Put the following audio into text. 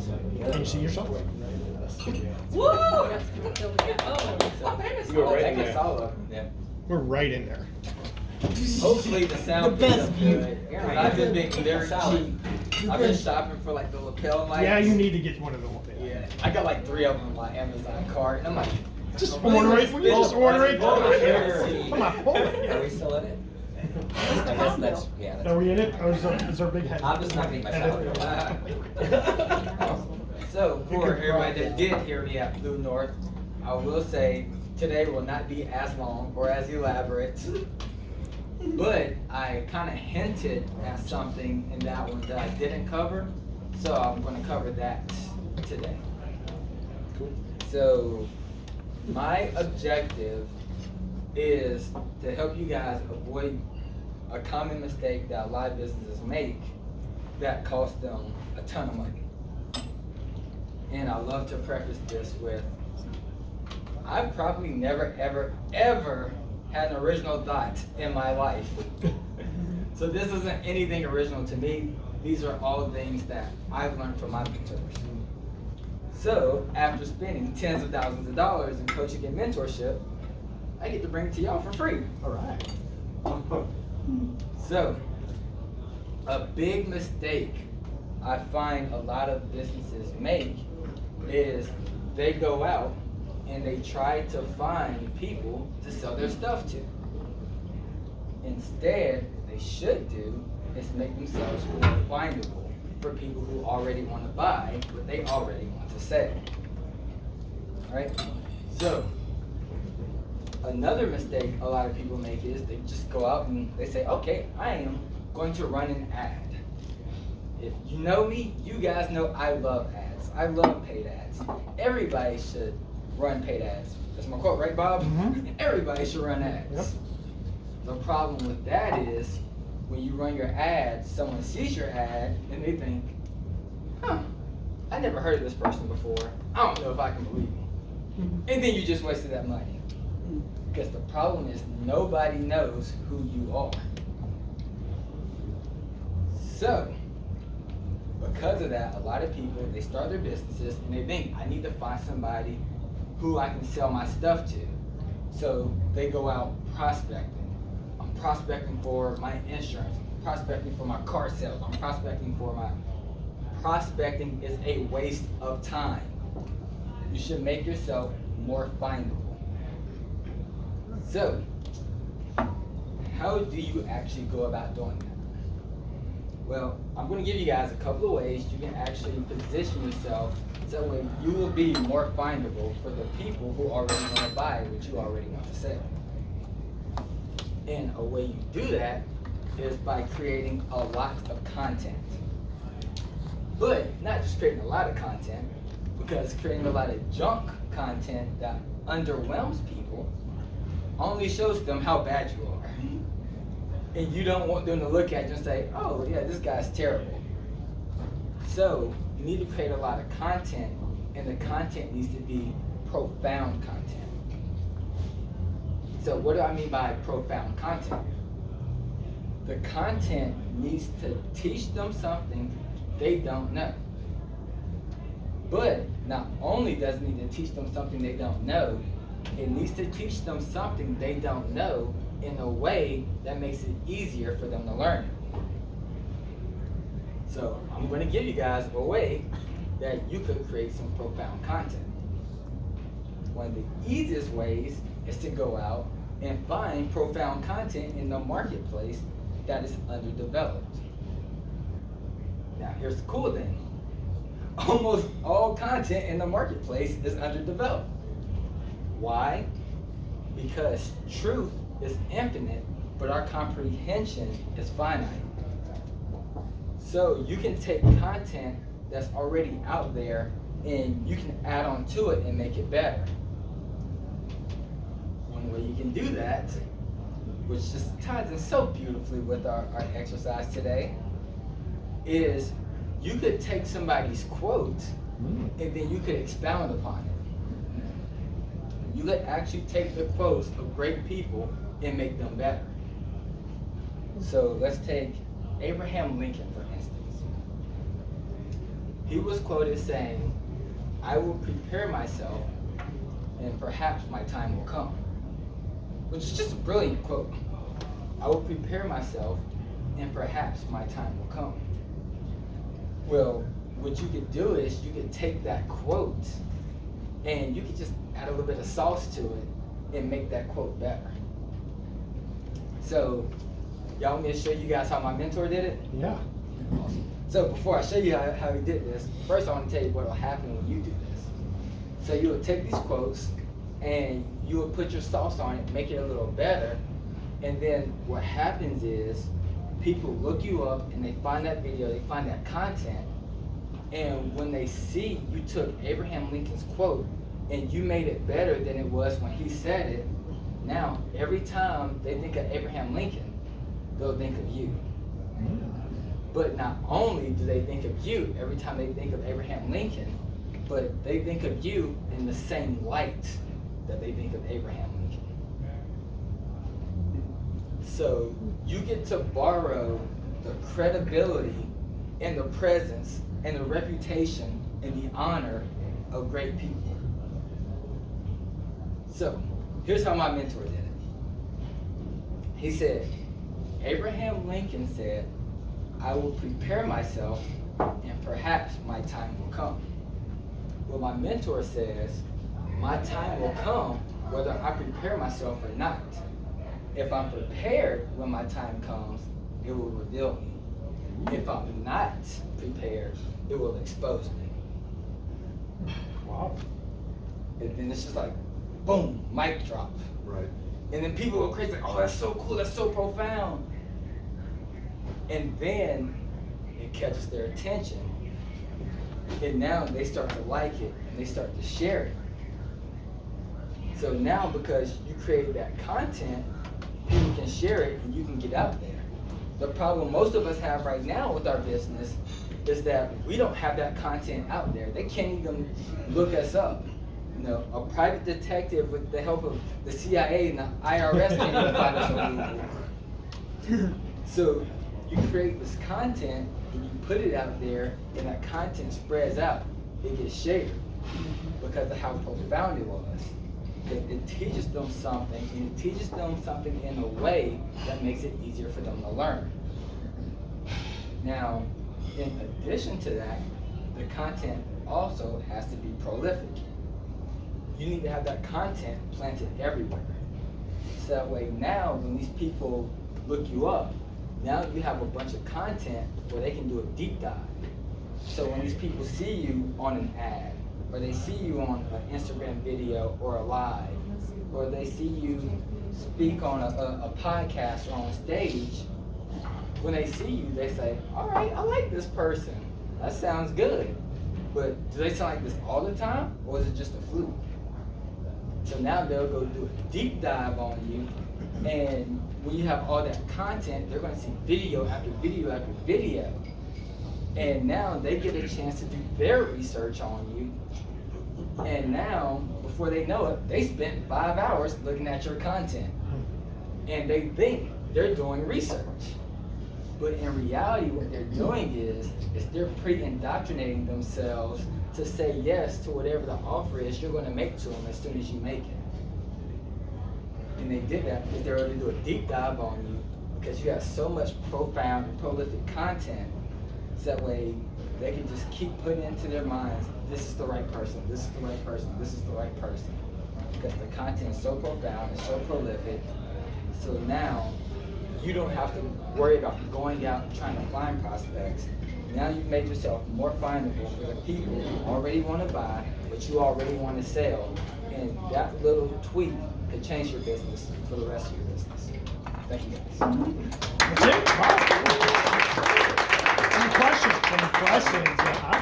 Can you see yourself? Woo! You're right in Take a there. solo. Yeah. We're right in there. Hopefully the sound The best is view. good. I've been being very cheap. I've been shopping for like the lapel mics. Yeah, you need to get one of them. Yeah, I got like 3 of them in my Amazon cart, and I'm like, Just order it. Will you just order it? Come on, pull Are it. we still in it? I guess that's, yeah. Are we in it? Or is our big head? I'm just not getting my salary. So for everybody that did hear me at Blue North, I will say today will not be as long or as elaborate, but I kind of hinted at something in that one that I didn't cover, so I'm going to cover that today. Cool. So my objective is to help you guys avoid a common mistake that a lot of businesses make that costs them a ton of money. And I love to preface this with, I've probably never, ever, ever had an original thought in my life. So this isn't anything original to me. These are all things that I've learned from my mentors. So after spending tens of thousands of dollars in coaching and mentorship, I get to bring it to y'all for free. All right. So, a big mistake I find a lot of businesses make is they go out and they try to find people to sell their stuff to. Instead, what they should do is make themselves more findable for people who already want to buy what they already want to sell. Alright? So, another mistake a lot of people make is they just go out and they say, okay, I am going to run an ad. If you know me, you guys know I love ads. I love paid ads. Everybody should run paid ads. That's my quote, right, Bob? Mm-hmm. Everybody should run ads. Yep. The problem with that is when you run your ad, someone sees your ad and they think, huh, I never heard of this person before. I don't know if I can believe them. And then you just wasted that money. Because the problem is nobody knows who you are. So, because of that, a lot of people, they start their businesses and they think, I need to find somebody who I can sell my stuff to. So they go out prospecting. I'm prospecting for my insurance. I'm prospecting for my car sales. I'm prospecting for my... Prospecting is a waste of time. You should make yourself more findable. So, how do you actually go about doing that? Well, I'm going to give you guys a couple of ways you can actually position yourself so that way you will be more findable for the people who already want to buy what you already want to sell. And a way you do that is by creating a lot of content. But not just creating a lot of content, because creating a lot of junk content that underwhelms people only shows them how bad you are. And you don't want them to look at you and say, oh yeah, this guy's terrible. So you need to create a lot of content, and the content needs to be profound content. So what do I mean by profound content? The content needs to teach them something they don't know. But not only does it need to teach them something they don't know, it needs to teach them something they don't know in a way that makes it easier for them to learn it. So I'm going to give you guys a way that you could create some profound content. One of the easiest ways is to go out and find profound content in the marketplace that is underdeveloped. Now here's the cool thing. Almost all content in the marketplace is underdeveloped. Why? Because truth is infinite, but our comprehension is finite. So you can take content that's already out there and you can add on to it and make it better. One way you can do that, which just ties in so beautifully with our exercise today, is you could take somebody's quote and then you could expound upon it. You could actually take the quotes of great people and make them better. So let's take Abraham Lincoln, for instance. he was quoted saying, "I will prepare myself, and perhaps my time will come." Which is just a brilliant quote. I will prepare myself, and perhaps my time will come. Well, what you could do is you could take that quote and you could just add a little bit of sauce to it and make that quote better. So, y'all want me to show you guys how my mentor did it? Yeah. Awesome. So before I show you how he did this, first I want to tell you what will happen when you do this. So you will take these quotes and you will put your sauce on it, make it a little better, and then what happens is people look you up and they find that video, they find that content, and when they see you took Abraham Lincoln's quote and you made it better than it was when he said it, now every time they think of Abraham Lincoln, they'll think of you. But not only do they think of you every time they think of Abraham Lincoln, but they think of you in the same light that they think of Abraham Lincoln. So you get to borrow the credibility and the presence and the reputation and the honor of great people. So here's how my mentor did it. He said, Abraham Lincoln said, "I will prepare myself and perhaps my time will come." Well, my mentor says, my time will come whether I prepare myself or not. If I'm prepared when my time comes, it will reveal me. If I'm not prepared, it will expose me. Wow. And then it's just like, boom, mic drop. Right. And then people go crazy, like, oh, that's so cool, that's so profound. And then it catches their attention. And now they start to like it and they start to share it. So now because you created that content, people can share it and you can get out there. The problem most of us have right now with our business is that we don't have that content out there. They can't even look us up. You know, a private detective with the help of the CIA and the IRS can't even find us on Google. So you create this content and you put it out there and that content spreads out. It gets shared because of how profound it was. Because it teaches them something, and it teaches them something in a way that makes it easier for them to learn. Now, in addition to that, the content also has to be prolific. You need to have that content planted everywhere. So that way now, when these people look you up, now you have a bunch of content where they can do a deep dive. So when these people see you on an ad, or they see you on an Instagram video or a live, or they see you speak on a podcast or on stage, when they see you, they say, all right, I like this person. That sounds good. But do they sound like this all the time, or is it just a fluke? So now they'll go do a deep dive on you, and when you have all that content, they're going to see video after video after video. And now they get a chance to do their research on you. And now, before they know it, they spent 5 hours looking at your content. And they think they're doing research. But in reality, what they're doing is they're pre-indoctrinating themselves to say yes to whatever the offer is you're going to make to them as soon as you make it. And they did that because they're going to do a deep dive on you because you have so much profound and prolific content. So that way they can just keep putting into their minds, this is the right person, this is the right person, this is the right person. Because the content is so profound, it's so prolific. So now you don't have to worry about going out and trying to find prospects. Now you've made yourself more findable for the people who already want to buy, but you already want to sell. And that little tweak could change your business for the rest of your business. Thank you guys. That's it. Wow. Any questions? Any questions?